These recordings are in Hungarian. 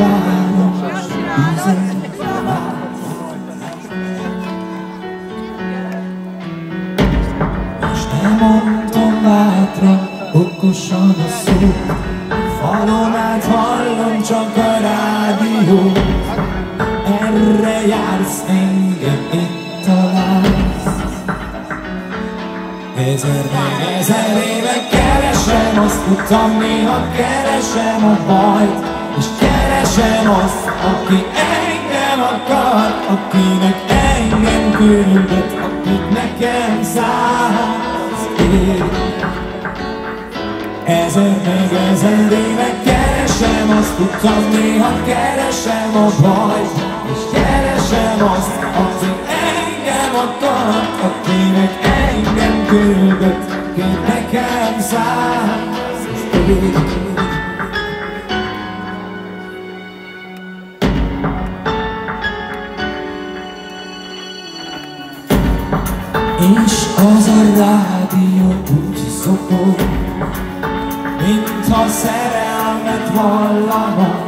város üzen. És nem mondom bátran, okosan a szót, falon át hallom csak a rádiót. Erre jársz, engem itt találsz. Ezer éve keresem azt utam, néha keresem a bajt, és keresem azt, aki engem akar, akinek engem küldött, akit nekem szállsz ég. Ezer éve keresem azt utam, néha keresem a bajt, és keresem azt, aki engem akar, akinek engem küldött, akit nekem szállsz ég. És az a rádió úgy szokott, mintha szerelmet vallana,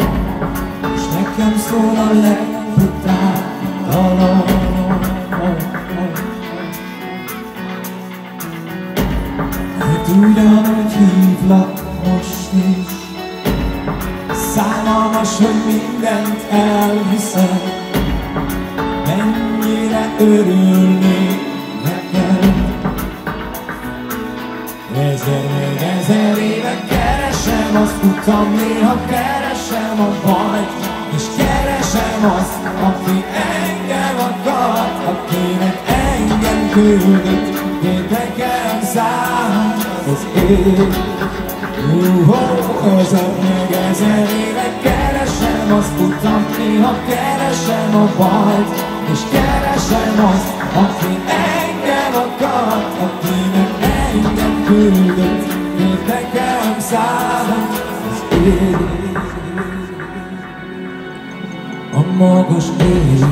és nekem szól a legbrutálisabb dalom. Hát ugyanúgy hívlak most is, szánalmas, hogy mindent elhiszem, mennyire örülnék neked. Ezer éve keresem azt utam, néha keresem a bajt, és keresem azt, aki engem akar, akinek engem küldött, én nekem száll az ég. Ezer éve keresem azt utam, néha keresem a bajt, és keresem azt, aki engem akar, akinek engem küldött, én nekem száll az ég. A magas ég.